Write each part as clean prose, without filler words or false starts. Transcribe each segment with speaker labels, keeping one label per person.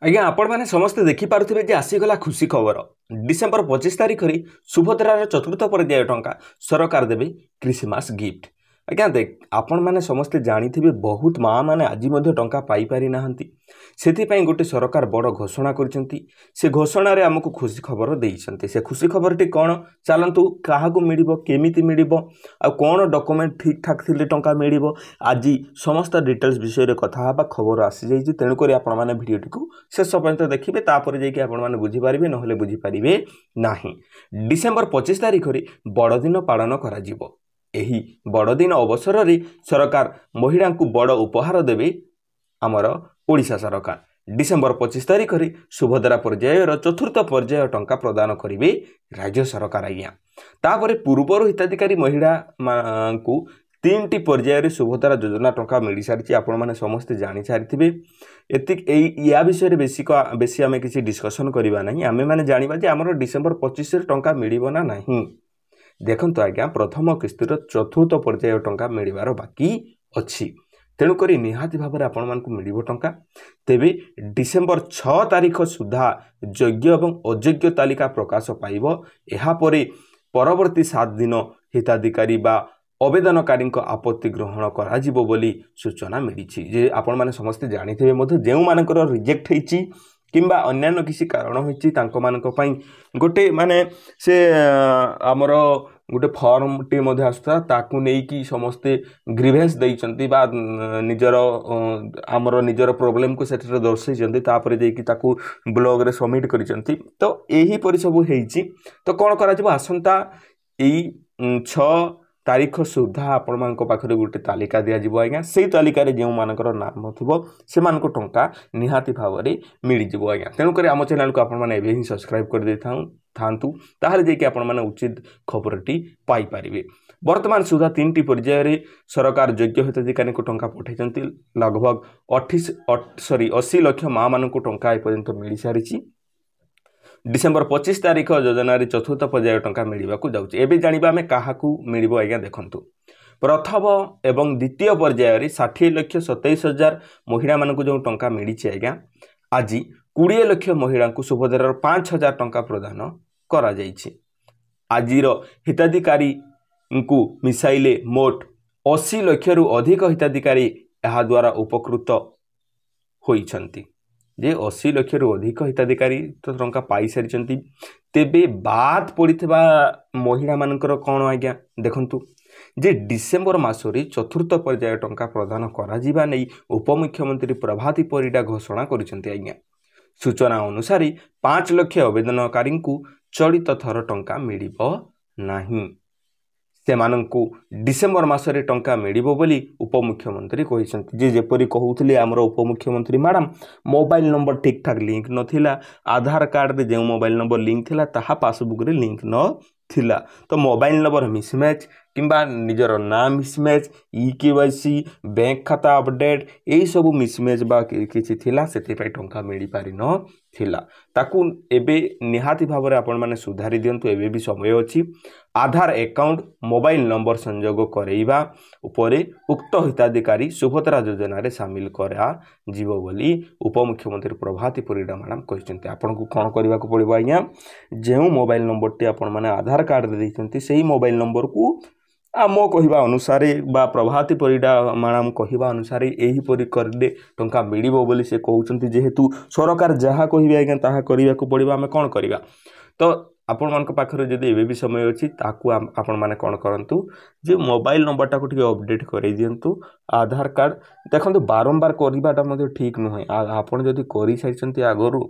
Speaker 1: ଆଜ୍ଞା ଆପଣମାନେ ସମସ୍ତେ ଦେଖିପାରୁଥିବେ ଯେ ଆସିଗଲା ଖୁସି ଖବର। ଡିସେମ୍ବର 25 ତାରିଖରେ ସୁଭଦ୍ରାର ଚତୁର୍ଥ ପର୍ଯ୍ୟାୟ ଟଙ୍କା ସରକାର ଦେବେ କ୍ରିସମାସ ଗିଫ୍ଟ। ଆଜ୍ଞା ଆପଣମାନେ ସମସ୍ତେ ଜାଣିଥିବେ ବହୁତ ମା ମାନେ ଆଜି ମଧ୍ୟ ଟଙ୍କା ପାଇପାରି ନାହାନ୍ତି। ସେଥିପାଇଁ ଗୋଟେ ସରକାର ବଡ଼ ଘୋଷଣା କରିଛନ୍ତି। ସେ ଘୋଷଣାରେ ଆମକୁ ଖୁସି ଖବର ଦେଇଛନ୍ତି। ସେ ଖୁସି ଖବରଟି କ'ଣ ଚାଲନ୍ତୁ କାହାକୁ ମିଳିବ, କେମିତି ମିଳିବ, ଆଉ କ'ଣ ଡକୁମେଣ୍ଟ ଠିକ୍ ଠାକ୍ ଥିଲେ ଟଙ୍କା ମିଳିବ, ଆଜି ସମସ୍ତ ଡିଟେଲ୍ସ ବିଷୟରେ କଥା ହେବା। ଖବର ଆସିଯାଇଛି, ତେଣୁକରି ଆପଣମାନେ ଭିଡ଼ିଓଟିକୁ ଶେଷ ପର୍ଯ୍ୟନ୍ତ ଦେଖିବେ, ତାପରେ ଯାଇକି ଆପଣମାନେ ବୁଝିପାରିବେ, ନହେଲେ ବୁଝିପାରିବେ ନାହିଁ। ଡିସେମ୍ବର 25 ତାରିଖରେ ବଡ଼ଦିନ ପାଳନ କରାଯିବ। ଏହି ବଡ଼ଦିନ ଅବସରରେ ସରକାର ମହିଳାଙ୍କୁ ବଡ଼ ଉପହାର ଦେବେ। ଆମର ଓଡ଼ିଶା ସରକାର ଡିସେମ୍ବର 25 ତାରିଖରେ ସୁଭଦ୍ରା ପର୍ଯ୍ୟାୟର ଚତୁର୍ଥ ପର୍ଯ୍ୟାୟ ଟଙ୍କା ପ୍ରଦାନ କରିବେ ରାଜ୍ୟ ସରକାର। ଆଜ୍ଞା ତାପରେ ପୂର୍ବରୁ ହିତାଧିକାରୀ ମହିଳାଙ୍କୁ 3ଟି ପର୍ଯ୍ୟାୟରେ ସୁଭଦ୍ରା ଯୋଜନା ଟଙ୍କା ମିଳିସାରିଛି। ଆପଣମାନେ ସମସ୍ତେ ଜାଣିସାରିଥିବେ। ୟା ବିଷୟରେ ବେଶୀ ଆମେ କିଛି ଡିସ୍କସନ୍ କରିବା ନାହିଁ। ଆମେମାନେ ଜାଣିବା ଯେ ଆମର ଡିସେମ୍ବର 25ରେ ଟଙ୍କା ମିଳିବ ନା ନାହିଁ। ଦେଖନ୍ତୁ ଆଜ୍ଞା, ପ୍ରଥମ କିସ୍ତିର ଚତୁର୍ଥ ପର୍ଯ୍ୟାୟ ଟଙ୍କା ମିଳିବାର ବାକି ଅଛି। ତେଣୁକରି ନିହାତି ଭାବରେ ଆପଣମାନଙ୍କୁ ମିଳିବ ଟଙ୍କା। ତେବେ ଡିସେମ୍ବର 6 ତାରିଖ ସୁଦ୍ଧା ଯୋଗ୍ୟ ଏବଂ ଅଯୋଗ୍ୟ ତାଲିକା ପ୍ରକାଶ ପାଇବ। ଏହାପରେ ପରବର୍ତ୍ତୀ 7 ଦିନ ହିତାଧିକାରୀ ବା ଆବେଦନକାରୀଙ୍କ ଆପତ୍ତି ଗ୍ରହଣ କରାଯିବ ବୋଲି ସୂଚନା ମିଳିଛି। ଯେ ଆପଣମାନେ ସମସ୍ତେ ଜାଣିଥିବେ ମଧ୍ୟ ଯେଉଁମାନଙ୍କର ରିଜେକ୍ଟ ହେଇଛି କିମ୍ବା ଅନ୍ୟାନ୍ୟ କିଛି କାରଣ ହୋଇଛି ତାଙ୍କମାନଙ୍କ ପାଇଁ ଗୋଟେ ସେ ଆମର ଗୋଟେ ଫର୍ମଟି ମଧ୍ୟ ଆସୁଥିଲା, ତାକୁ ନେଇକି ସମସ୍ତେ ଗ୍ରିଭେନ୍ସ ଦେଇଛନ୍ତି ବା ନିଜର ପ୍ରୋବ୍ଲେମକୁ ସେଠାରେ ଦର୍ଶାଇଛନ୍ତି। ତାପରେ ଯାଇକି ତାକୁ ବ୍ଲଗରେ ସବମିଟ୍ କରିଛନ୍ତି। ତ ଏହିପରି ସବୁ ହେଇଛି। ତ କ'ଣ କରାଯିବ, ଆସନ୍ତା ଏଇ 6 ତାରିଖ ସୁଦ୍ଧା ଆପଣମାନଙ୍କ ପାଖରେ ଗୋଟେ ତାଲିକା ଦିଆଯିବ। ଆଜ୍ଞା ସେଇ ତାଲିକାରେ ଯେଉଁମାନଙ୍କର ନାମ ଥିବ ସେମାନଙ୍କୁ ଟଙ୍କା ନିହାତି ଭାବରେ ମିଳିଯିବ। ଆଜ୍ଞା ତେଣୁକରି ଆମ ଚ୍ୟାନେଲକୁ ଆପଣମାନେ ଏବେ ହିଁ ସବସ୍କ୍ରାଇବ୍ କରିଦେଇଥାନ୍ତୁ, ତାହେଲେ ଯାଇକି ଆପଣମାନେ ଉଚିତ ଖବରଟି ପାଇପାରିବେ। ବର୍ତ୍ତମାନ ସୁଦ୍ଧା 3ଟି ପର୍ଯ୍ୟାୟରେ ସରକାର ଯୋଗ୍ୟ ହିତାଧିକାରୀଙ୍କୁ ଟଙ୍କା ପଠାଇଛନ୍ତି। ଲଗଭଗ 80 ଲକ୍ଷ ମା'ମାନଙ୍କୁ ଟଙ୍କା ଏପର୍ଯ୍ୟନ୍ତ ମିଳିସାରିଛି। ଡିସେମ୍ବର 25 ତାରିଖ ଯୋଜନାରେ ଚତୁର୍ଥ ପର୍ଯ୍ୟାୟ ଟଙ୍କା ମିଳିବାକୁ ଯାଉଛି। ଏବେ ଜାଣିବା ଆମେ କାହାକୁ ମିଳିବ। ଆଜ୍ଞା ଦେଖନ୍ତୁ, ପ୍ରଥମ ଏବଂ ଦ୍ୱିତୀୟ ପର୍ଯ୍ୟାୟରେ 60,27,000 ମହିଳାମାନଙ୍କୁ ଯେଉଁ ଟଙ୍କା ମିଳିଛି, ଆଜ୍ଞା ଆଜି 20 ଲକ୍ଷ ମହିଳାଙ୍କୁ ସୁଭଦ୍ରାର 5,000 ଟଙ୍କା ପ୍ରଦାନ କରାଯାଇଛି। ଆଜିର ହିତାଧିକାରୀଙ୍କୁ ମିଶାଇଲେ ମୋଟ 80 ଲକ୍ଷରୁ ଅଧିକ ହିତାଧିକାରୀ ଏହାଦ୍ୱାରା ଉପକୃତ ହୋଇଛନ୍ତି। ଯେ 80 ଲକ୍ଷରୁ ଅଧିକ ହିତାଧିକାରୀ ଟଙ୍କା ପାଇସାରିଛନ୍ତି। ତେବେ ବାଦ୍ ପଡ଼ିଥିବା ମହିଳାମାନଙ୍କର କ'ଣ ଆଜ୍ଞା ଦେଖନ୍ତୁ, ଯେ ଡିସେମ୍ବର ମାସରେ ଚତୁର୍ଥ ପର୍ଯ୍ୟାୟ ଟଙ୍କା ପ୍ରଦାନ କରାଯିବା ନେଇ ଉପମୁଖ୍ୟମନ୍ତ୍ରୀ ପ୍ରଭାତୀ ପରିଡ଼ା ଘୋଷଣା କରିଛନ୍ତି। ଆଜ୍ଞା ସୂଚନା ଅନୁସାରେ 5 ଲକ୍ଷ ଆବେଦନକାରୀଙ୍କୁ ଚଳିତ ଥର ଟଙ୍କା ମିଳିବ ନାହିଁ। ସେମାନଙ୍କୁ ଡିସେମ୍ବର ମାସରେ ଟଙ୍କା ମିଳିବ ବୋଲି ଉପମୁଖ୍ୟମନ୍ତ୍ରୀ କହିଛନ୍ତି। ଯେପରି କହୁଥିଲେ ଆମର ଉପମୁଖ୍ୟମନ୍ତ୍ରୀ ମ୍ୟାଡ଼ାମ୍, ମୋବାଇଲ ନମ୍ବର ଠିକ୍ ଠାକ୍ ଲିଙ୍କ ନଥିଲା। ଆଧାର କାର୍ଡ଼ରେ ଯେଉଁ ମୋବାଇଲ ନମ୍ବର ଲିଙ୍କ ଥିଲା ତାହା ପାସବୁକ୍ରେ ଲିଙ୍କ ନଥିଲା। ତ ମୋବାଇଲ ନମ୍ବର ମିସ୍ମ୍ୟାଚ୍ କିମ୍ବା ନିଜର ନାଁ ମିସ୍ମ୍ୟାଚ୍, EKYC, ବ୍ୟାଙ୍କ ଖାତା ଅପଡ଼େଟ୍ ଏହିସବୁ ମିସ୍ମ୍ୟାଚ୍ ବା କିଛି ଥିଲା, ସେଥିପାଇଁ ଟଙ୍କା ମିଳିପାରିନଥିଲା। ତାକୁ ଏବେ ନିହାତି ଭାବରେ ଆପଣମାନେ ସୁଧାରି ଦିଅନ୍ତୁ, ଏବେ ବି ସମୟ ଅଛି। ଆଧାର ଆକାଉଣ୍ଟ ମୋବାଇଲ ନମ୍ବର ସଂଯୋଗ କରାଇବା ଉପରେ ଉକ୍ତ ହିତାଧିକାରୀ ସୁଭଦ୍ରା ଯୋଜନାରେ ସାମିଲ କରାଯିବ ବୋଲି ଉପମୁଖ୍ୟମନ୍ତ୍ରୀ ପ୍ରଭାତୀ ପରିଡ଼ା ମ୍ୟାଡ଼ାମ୍ କହିଛନ୍ତି। ଆପଣଙ୍କୁ କ'ଣ କରିବାକୁ ପଡ଼ିବ ଆଜ୍ଞା, ଯେଉଁ ମୋବାଇଲ ନମ୍ବରଟି ଆପଣମାନେ ଆଧାର କାର୍ଡ଼ରେ ଦେଇଛନ୍ତି ସେହି ମୋବାଇଲ ନମ୍ବରକୁ ଆମ କହିବା ଅନୁସାରେ ବା ପ୍ରଭାତୀ ପରିଡ଼ା ମ୍ୟାଡ଼ାମ୍ କହିବା ଅନୁସାରେ ଏହିପରି କରିଲେ ଟଙ୍କା ମିଳିବ ବୋଲି ସେ କହୁଛନ୍ତି। ଯେହେତୁ ସରକାର ଯାହା କହିବେ ଆଜ୍ଞା ତାହା କରିବାକୁ ପଡ଼ିବ। ଆମେ କ'ଣ କରିବା? ତ ଆପଣମାନଙ୍କ ପାଖରେ ଯଦି ଏବେ ବି ସମୟ ଅଛି, ତାକୁ ଆପଣମାନେ କ'ଣ କରନ୍ତୁ, ଯେ ମୋବାଇଲ ନମ୍ବରଟାକୁ ଟିକେ ଅପଡ଼େଟ୍ କରାଇ ଦିଅନ୍ତୁ। ଆଧାର କାର୍ଡ଼ ଦେଖନ୍ତୁ ବାରମ୍ବାର କରିବାଟା ମଧ୍ୟ ଠିକ୍ ନୁହେଁ। ଆପଣ ଯଦି କରିସାରିଛନ୍ତି ଆଗରୁ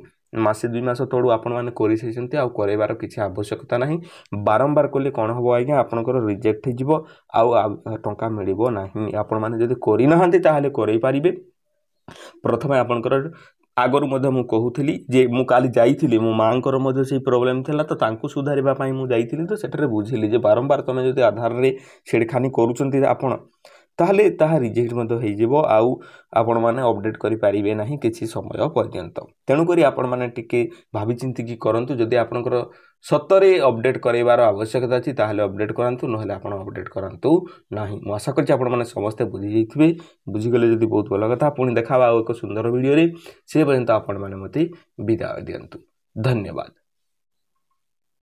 Speaker 1: ମାସେ 2 ମାସ ତଳୁ ଆପଣମାନେ କରିସାରିଛନ୍ତି, ଆଉ କରାଇବାର କିଛି ଆବଶ୍ୟକତା ନାହିଁ। ବାରମ୍ବାର କଲେ କ'ଣ ହେବ ଆଜ୍ଞା, ଆପଣଙ୍କର ରିଜେକ୍ଟ ହେଇଯିବ, ଆଉ ଟଙ୍କା ମିଳିବ ନାହିଁ। ଆପଣମାନେ ଯଦି କରିନାହାନ୍ତି ତାହେଲେ କରାଇ ପାରିବେ। ପ୍ରଥମେ ଆପଣଙ୍କର ଆଗରୁ ମଧ୍ୟ ମୁଁ କହୁଥିଲି ଯେ ମୁଁ କାଲି ଯାଇଥିଲି, ମୋ ମାଆଙ୍କର ମଧ୍ୟ ସେଇ ପ୍ରୋବ୍ଲେମ୍ ଥିଲା, ତ ତାଙ୍କୁ ସୁଧାରିବା ପାଇଁ ମୁଁ ଯାଇଥିଲି। ତ ସେଠାରେ ବୁଝିଲି ଯେ ବାରମ୍ବାର ତୁମେ ଯଦି ଆଧାରରେ ଛେଡ଼ଖାନି କରୁଛନ୍ତି ଆପଣ, ताहले ताहा रिजेक्ट मध्य होइजिवो आउ आपण माने अपडेट करि परिबे नाही किछि समय पर्यंत। तेणु करी आपण माने टिके भाबी चिंती की करंतु जदि आपनकर सतरे अपडेट करैबार आवश्यकता अछि ताहले अपडेट करंतु नहले आपण अपडेट करंतु नाही। मु आशा करछि आपण माने समस्त बुझि जैथिबे, बुझि गेले जदि बहुत भल कथा। पुणी देखाबा एक सुंदर वीडियो रे, से पर्यंत आपण माने मते विदाय दियंतु। धन्यवाद।